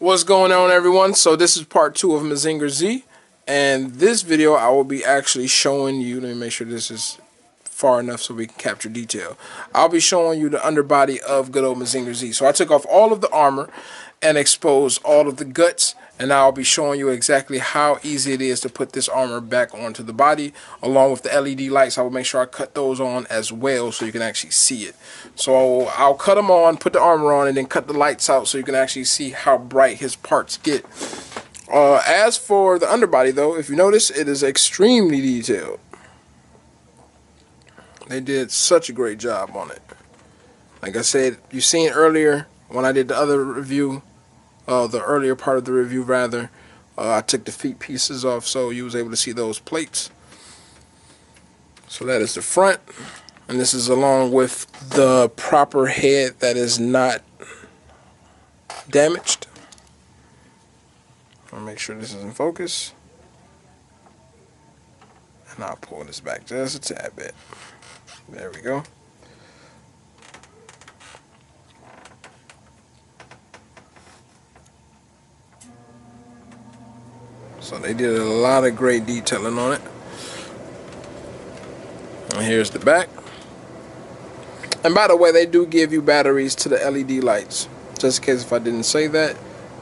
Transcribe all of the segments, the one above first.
What's going on, everyone? So this is part 2 of Mazinger Z, and this video I will be actually showing you, let me make sure this is far enough so we can capture detail. I'll be showing you the underbody of good old Mazinger Z. So I took off all of the armor and exposed all of the guts, and now I'll be showing you exactly how easy it is to put this armor back onto the body. Along with the LED lights, I will make sure I cut those on as well so you can actually see it. So I'll cut them on, put the armor on, and then cut the lights out so you can actually see how bright his parts get. As for the underbody though, if you notice, it is extremely detailed. They did such a great job on it. Like I said, you seen earlier when I did the other review, the earlier part of the review rather, I took the feet pieces off so you was able to see those plates. So that is the front, and this is along with the proper head that is not damaged. I'll make sure this is in focus, and I'll pull this back just a tad bit. There we go. So they did a lot of great detailing on it. And here's the back. And by the way, they do give you batteries to the LED lights. Just in case if I didn't say that,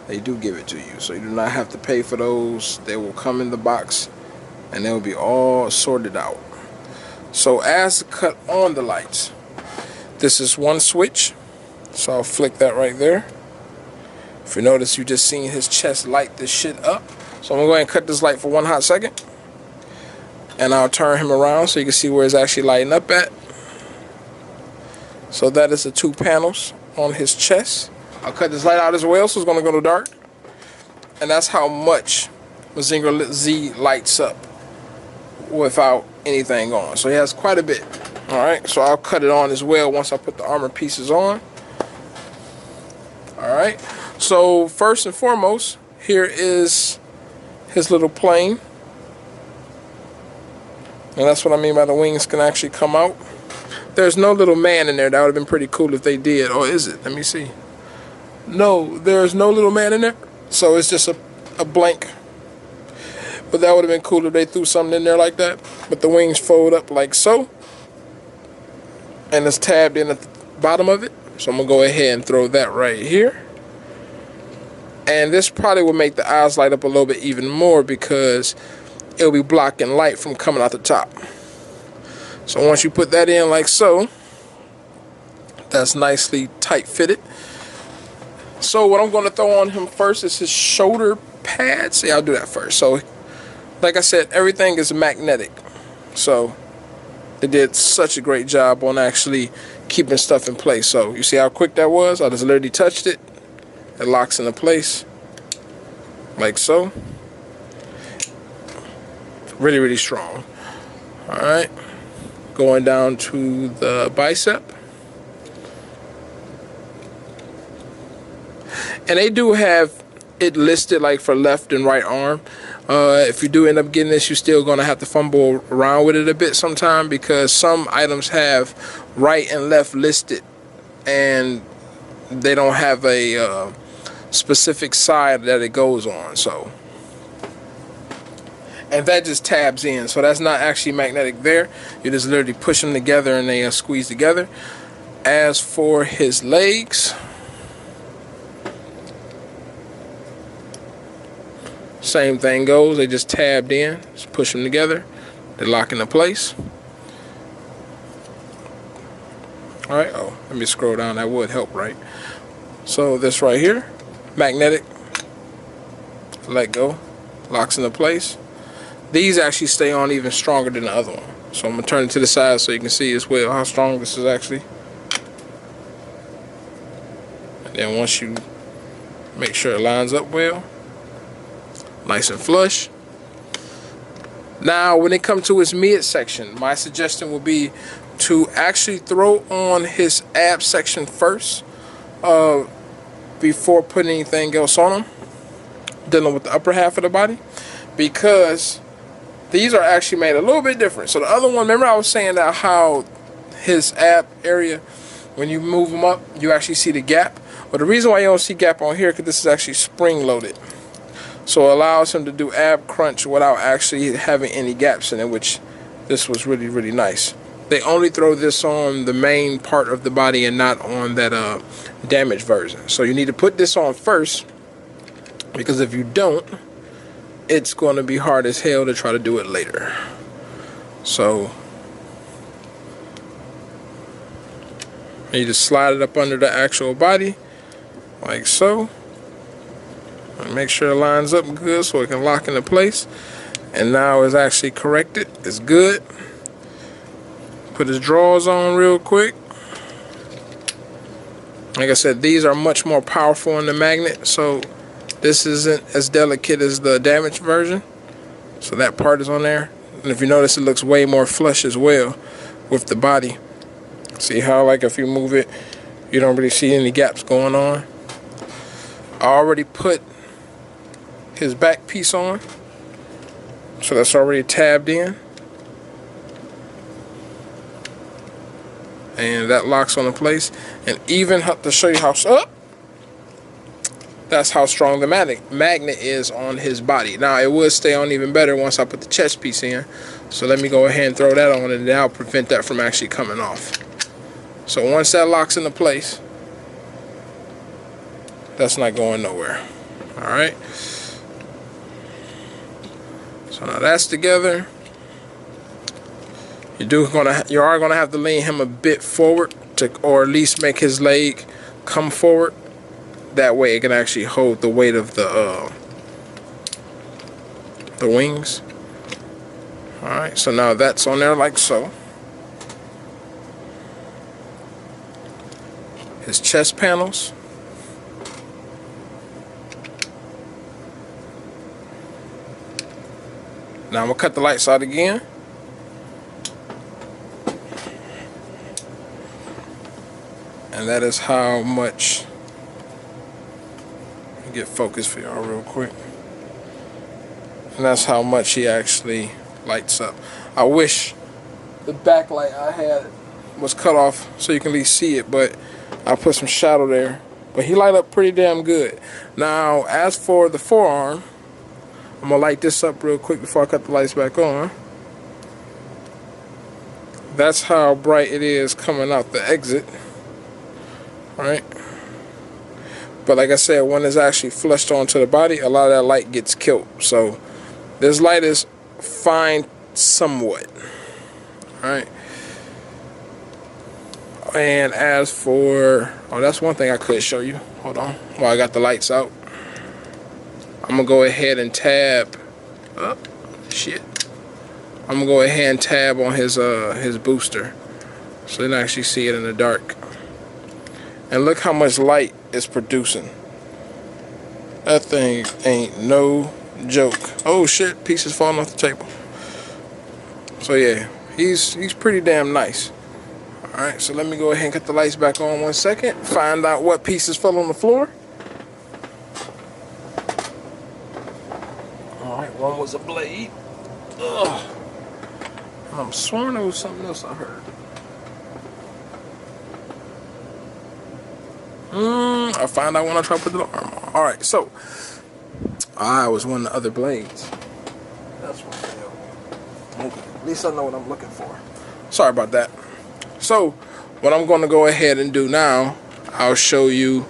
they do give it to you. So you do not have to pay for those. They will come in the box and they will be all sorted out. So as to cut on the lights, this is one switch. So I'll flick that right there. If you notice, you just seen his chest light this shit up. So I'm going to go ahead and cut this light for 1 hot second. And I'll turn him around so you can see where it's actually lighting up at. So that is the 2 panels on his chest. I'll cut this light out as well, so it's going to go to dark. And that's how much Mazinger Z lights up without anything on. So he has quite a bit. Alright, so I'll cut it on as well once I put the armor pieces on. Alright, so first and foremost, here is his little plane. And that's what I mean by the wings can actually come out. There's no little man in there. That would have been pretty cool if they did. Or is it? Let me see. No, there's no little man in there. So it's just a blank. But that would have been cool if they threw something in there like that. But the wings fold up like so. And it's tabbed in at the bottom of it. So I'm going to go ahead and throw that right here. And this probably will make the eyes light up a little bit even more because it'll be blocking light from coming out the top. So once you put that in like so, that's nicely tight fitted. So what I'm going to throw on him first is his shoulder pads. See, I'll do that first. So like I said, everything is magnetic. So they did such a great job on actually keeping stuff in place. So you see how quick that was? I just literally touched it. It locks into place like so. Really, really strong. Alright. Going down to the bicep. And they do have it listed like for left and right arm. If you do end up getting this, you're still going to have to fumble around with it a bit sometime because some items have right and left listed and they don't have a specific side that it goes on. So, and that just tabs in, so that's not actually magnetic there. You just literally push them together and they squeeze together. As for his legs, same thing goes. They just tabbed in, just push them together, they lock into place. Alright, oh, let me scroll down, that would help, right? So this right here, magnetic, let go, locks into place. These actually stay on even stronger than the other one. So I'm going to turn it to the side so you can see as well how strong this is actually. And then once you make sure it lines up well, nice and flush. Now when it comes to his midsection, my suggestion would be to actually throw on his ab section first before putting anything else on him, dealing with the upper half of the body, because these are actually made a little bit different. So the other one, remember I was saying that how his ab area, when you move them up, you actually see the gap. But the reason why you don't see gap on here, because this is actually spring loaded. So it allows him to do ab crunch without actually having any gaps in it, which this was really, really nice. They only throw this on the main part of the body and not on that damaged version. So you need to put this on first, because if you don't, it's going to be hard as hell to try to do it later. So you just slide it up under the actual body, like so. And make sure it lines up good so it can lock into place. And now it's actually corrected. It's good. Put his drawers on real quick. Like I said, these are much more powerful in the magnet, so this isn't as delicate as the damaged version. So that part is on there. And if you notice, it looks way more flush as well with the body. See how, like, if you move it, you don't really see any gaps going on. I already put his back piece on, so that's already tabbed in, and that locks on the place. And even to show you how that's how strong the magnet is on his body. Now it would stay on even better once I put the chest piece in, so let me go ahead and throw that on, and that'll prevent that from actually coming off. So once that locks into place, that's not going nowhere. Alright, so now that's together. You are gonna have to lean him a bit forward or at least make his leg come forward. That way it can actually hold the weight of the wings. Alright, so now that's on there like so. His chest panels. Now I'm going to cut the lights out again. And that is how much, get focused for y'all real quick. And that's how much he actually lights up. I wish the backlight I had was cut off so you can at least see it, but I put some shadow there. But he light up pretty damn good. Now, as for the forearm, I'm going to light this up real quick before I cut the lights back on. That's how bright it is coming out the exit. Right? But like I said, when it's actually flushed onto the body, a lot of that light gets killed. So this light is fine somewhat. Alright. And as for, oh, that's one thing I could show you. Hold on, while I got the lights out. I'm gonna go ahead and tab. Oh, shit. I'm gonna go ahead and tab on his booster, so you can actually see it in the dark. And look how much light it's producing. That thing ain't no joke. Oh shit, pieces falling off the table. So yeah, he's pretty damn nice. Alright, so let me go ahead and cut the lights back on 1 second. Find out what pieces fell on the floor. Alright, one was a blade. Ugh. I'm sworn there was something else I heard. I'll find out when I try to put the arm on. Alright, so I was one of the other blades. That's what the hell. Okay, at least I know what I'm looking for. Sorry about that. So what I'm going to go ahead and do now, I'll show you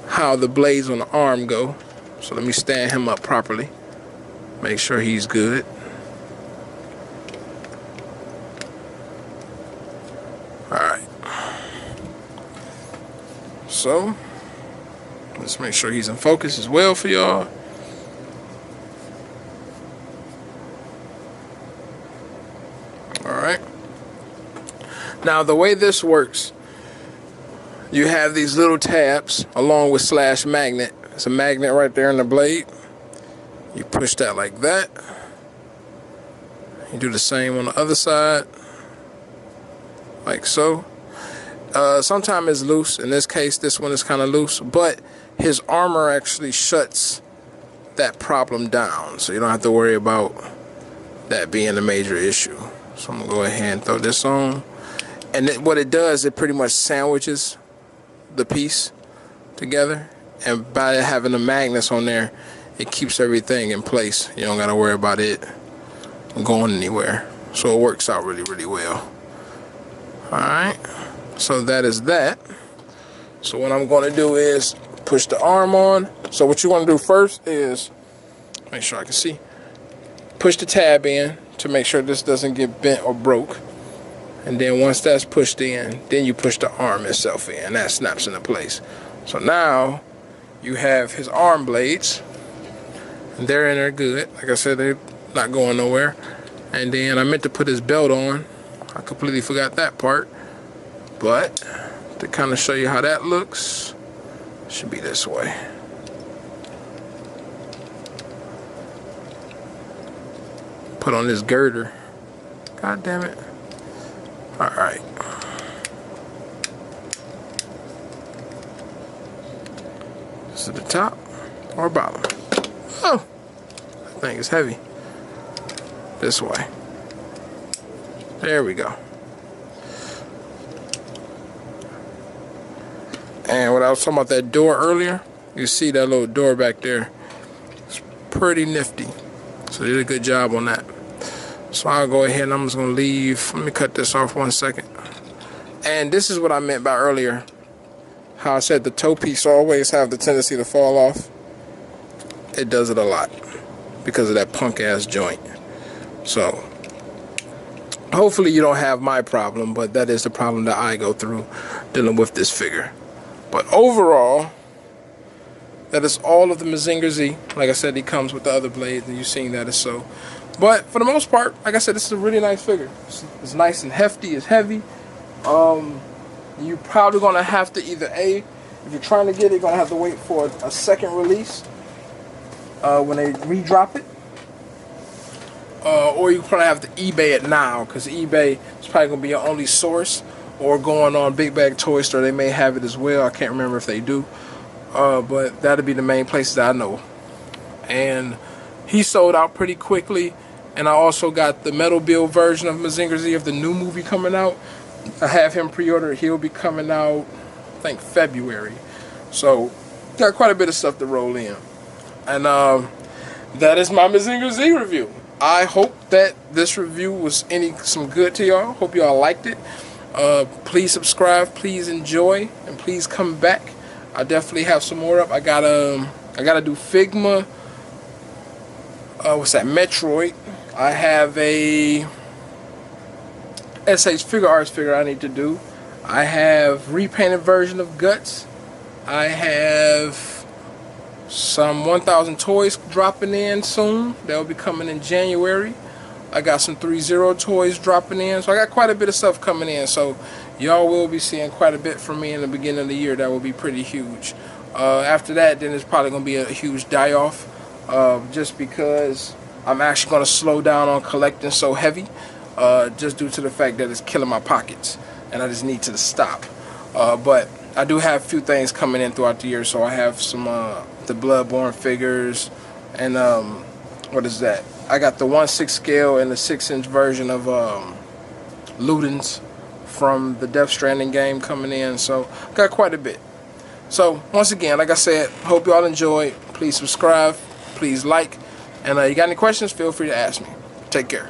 how the blades on the arm go. So let me stand him up properly. Make sure he's good. Alright. So let's make sure he's in focus as well for y'all. Alright. Now the way this works, you have these little tabs along with slash magnet. It's a magnet right there in the blade. You push that like that. You do the same on the other side, like so. Sometimes it's loose. In this case, this one is kind of loose, but his armor actually shuts that problem down, so you don't have to worry about that being a major issue. So I'm gonna go ahead and throw this on. And what it does, it pretty much sandwiches the piece. together, and by having the magnets on there, it keeps everything in place. You don't gotta worry about it going anywhere. So it works out really, really well. Alright, so that is that. So what I'm going to do is push the arm on. So what you want to do first is, make sure I can see, push the tab in to make sure this doesn't get bent or broke. And then once that's pushed in, then you push the arm itself in. That snaps into place. So now you have his arm blades. And they're in there good. Like I said, they're not going nowhere. And then I meant to put his belt on. I completely forgot that part. But to kind of show you how that looks, it should be this way. Put on this girder. God damn it. Alright. This is the top or bottom. Oh, that thing is heavy. This way. There we go. And what I was talking about, that door earlier, you see that little door back there. It's pretty nifty. So they did a good job on that. So I'll go ahead and I'm just going to leave. Let me cut this off 1 second. And this is what I meant by earlier. How I said the toe piece always have the tendency to fall off. It does it a lot because of that punk ass joint. So hopefully you don't have my problem, but that is the problem that I go through dealing with this figure. But overall, that is all of the Mazinger Z. Like I said, he comes with the other blades, and you've seen that is so. But for the most part, like I said, this is a really nice figure. It's nice and hefty. It's heavy. You're probably going to have to either if you're trying to get it, you're going to have to wait for a second release when they re-drop it. Or you probably have to eBay it now, because eBay is probably going to be your only source. Or going on Big Bag Toy Store, they may have it as well. I can't remember if they do. But that'll be the main places that I know. And he sold out pretty quickly. And I also got the metal build version of Mazinger Z of the new movie coming out. I have him pre-ordered. He'll be coming out, I think, February. So, got quite a bit of stuff to roll in. And that is my Mazinger Z review. I hope that this review was some good to y'all. Hope y'all liked it. Please subscribe, please enjoy, and please come back. I definitely have some more up. I gotta do Figma. What's that? Metroid. I have a SH Figure Arts figure I need to do. I have repainted version of Guts. I have some 1000 toys dropping in soon. They'll be coming in January. I got some 3-0 toys dropping in. So I got quite a bit of stuff coming in. So y'all will be seeing quite a bit from me in the beginning of the year. That will be pretty huge. After that, then it's probably going to be a huge die-off. Just because I'm actually going to slow down on collecting so heavy. Just due to the fact that it's killing my pockets. And I just need to stop. But I do have a few things coming in throughout the year. So I have some the Bloodborne figures. And what is that? I got the 1/6 scale and the 6-inch version of Ludens from the Death Stranding game coming in. So got quite a bit. So once again, like I said, hope y'all enjoyed. Please subscribe. Please like. And you got any questions, feel free to ask me. Take care.